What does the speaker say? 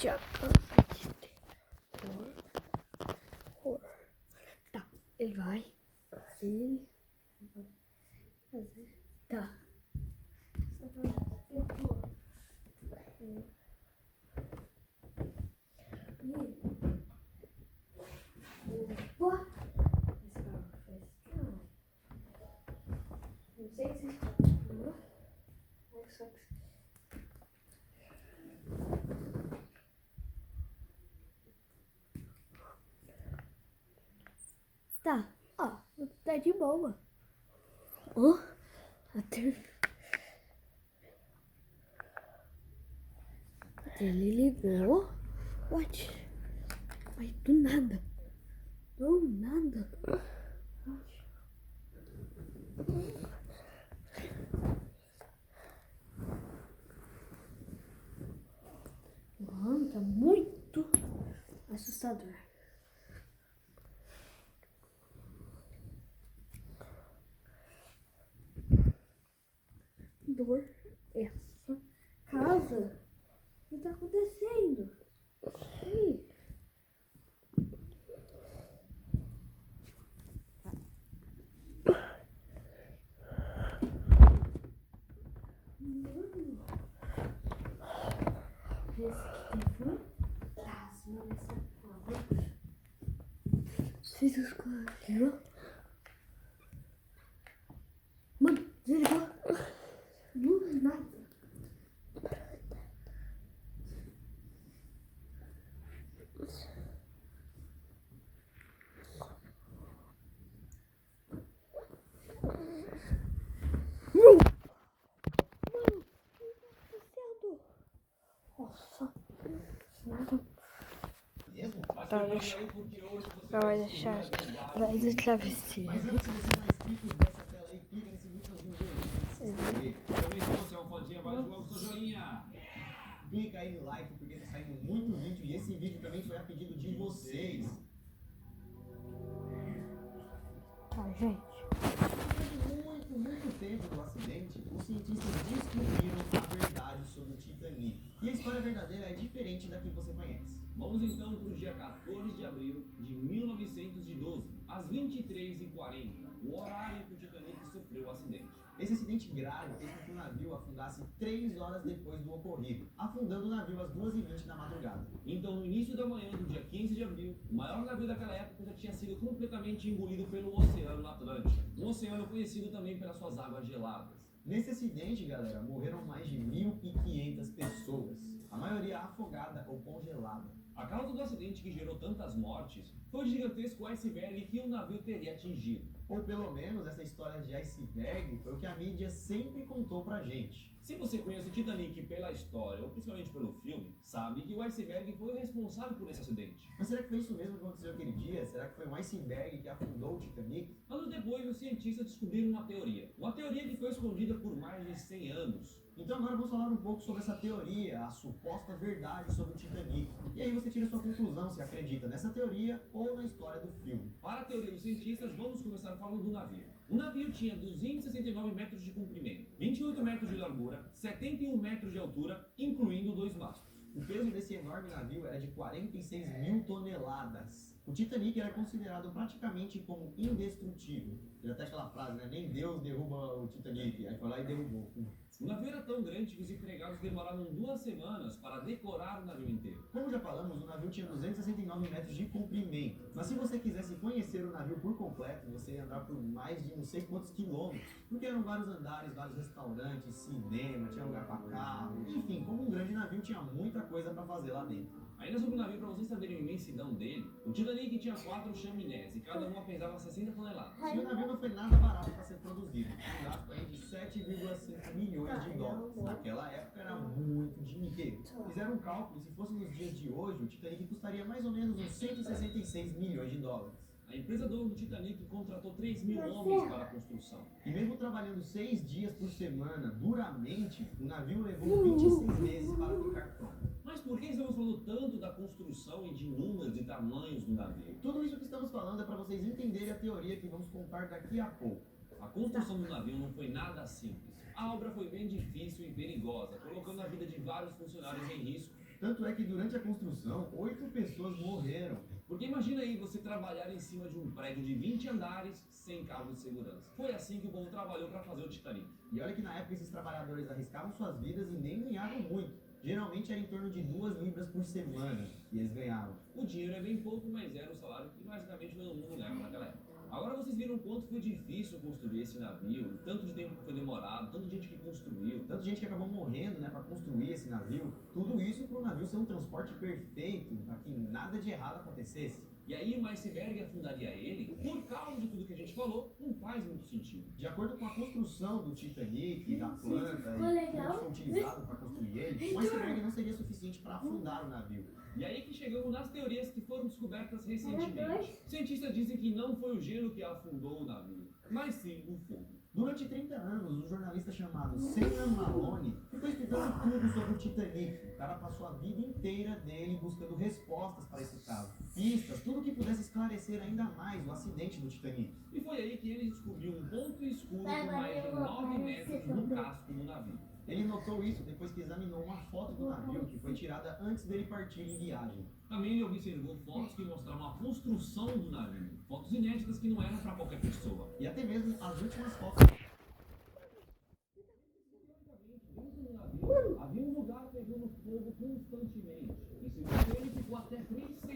Já. Tá, ele vai. Ele vai fazer. Tá. Não sei se tá, ó, tá de boa. Ó, até ele ligou. What? Ai, do nada. Do nada. Mano, tá muito assustador. Dor essa casa. O que tá acontecendo? Ei. Vocês escolheram? Mano, desligou. Do nada. Nossa. Vai deixar travesseiro. Também se você é um fãzinho, vai jogar o seu joinha. Clica aí no like porque tá saindo muito vídeo e esse vídeo também foi a pedido de vocês. Tá, gente. Depois de muito tempo do acidente, os cientistas descobriram a verdade sobre o Titanic. E a história verdadeira é diferente da que você conhece. Vamos então para o dia 14 de abril de 1912, às 23h40, o horário que o Titanic sofreu o acidente. Esse acidente grave fez com que o navio afundasse 3 horas depois do ocorrido, afundando o navio às 2h20 da madrugada. Então, no início da manhã do dia 15 de abril, o maior navio daquela época já tinha sido completamente engolido pelo Oceano Atlântico, um oceano conhecido também pelas suas águas geladas. Nesse acidente, galera, morreram mais de 1.500 pessoas, a maioria afogada ou congelada. A causa do acidente que gerou tantas mortes foi o gigantesco iceberg que o navio teria atingido. Ou pelo menos essa história de iceberg foi o que a mídia sempre contou pra gente. Se você conhece o Titanic pela história, ou principalmente pelo filme, sabe que o iceberg foi o responsável por esse acidente. Mas será que foi isso mesmo que aconteceu aquele dia? Será que foi um iceberg que afundou o Titanic? Anos depois, os cientistas descobriram uma teoria. Uma teoria que foi escondida por mais de 100 anos. Então agora vamos falar um pouco sobre essa teoria, a suposta verdade sobre o Titanic. E aí você tira sua conclusão se acredita nessa teoria ou na história do filme. Para a teoria dos cientistas, vamos começar falando do navio. O navio tinha 269 metros de comprimento, 28 metros de largura, 71 metros de altura, incluindo 2 mastros. O peso desse enorme navio era de 46.000 toneladas. O Titanic era considerado praticamente como indestrutível. Tem até aquela frase, né? Nem Deus derruba o Titanic. Aí foi lá e derrubou. O navio era tão grande que os empregados demoraram 2 semanas para decorar o navio inteiro. Como já falamos, o navio tinha 269 metros de comprimento. Mas se você quisesse conhecer o navio por completo, você ia andar por mais de não sei quantos quilômetros. Porque eram vários andares, vários restaurantes, cinema, tinha lugar para carro. Enfim, como um grande navio, tinha muita coisa para fazer lá dentro. Ainda sobre o navio, para vocês saberem a imensidão dele, o Titanic tinha 4 chaminés e cada uma pesava 60 toneladas. E o navio não foi nada barato para ser produzido. Um gasto aí de 7,5 milhões de dólares. Naquela época era muito dinheiro. Fizeram um cálculo, se fosse nos dias de hoje, o Titanic custaria mais ou menos uns 166 milhões de dólares. A empresa dona do Titanic contratou 3.000 homens para a construção. E mesmo trabalhando 6 dias por semana, duramente, o navio levou 26 meses para ficar pronto. Mas por que estamos falando tanto da construção e de números e tamanhos do navio? Tudo isso que estamos falando é para vocês entenderem a teoria que vamos contar daqui a pouco. A construção do navio não foi nada simples. A obra foi bem difícil e perigosa, colocando a vida de vários funcionários em risco. Tanto é que durante a construção, 8 pessoas morreram. Porque imagina aí você trabalhar em cima de um prédio de 20 andares sem cabo de segurança. Foi assim que o povo trabalhou para fazer o Titanic. E olha que na época esses trabalhadores arriscavam suas vidas e nem ganhavam muito. Geralmente era em torno de 2 libras por semana que eles ganhavam. O dinheiro é bem pouco, mas era o salário que basicamente todo mundo ganhava naquela época. Agora vocês viram o quanto foi difícil construir esse navio, o tanto de tempo que foi demorado, tanta gente que construiu. Tanta gente que acabou morrendo, né, para construir esse navio. Tudo isso para o navio ser um transporte perfeito, para que nada de errado acontecesse. E aí o iceberg afundaria ele, por causa de tudo que a gente falou, não faz muito sentido. De acordo com a construção do Titanic, da planta e Ficou tudo legal. que foi utilizado para construir ele, o iceberg não seria suficiente para afundar o navio. E aí que chegamos nas teorias que foram descobertas recentemente. Cientistas dizem que não foi o gelo que afundou o navio, mas sim o fogo. Durante 30 anos, um jornalista chamado Sean Maloney ficou estudando tudo sobre o Titanic. O cara passou a vida inteira dele buscando respostas para esse caso. Pistas, tudo que pudesse esclarecer ainda mais o acidente do Titanic. E foi aí que ele descobriu um ponto escuro com mais de 9 metros no casco do navio. Ele notou isso depois que examinou uma foto do navio que foi tirada antes dele partir em viagem. Também ele observou fotos que mostravam a construção do navio. Fotos inéditas que não eram para qualquer pessoa. E até mesmo as últimas fotos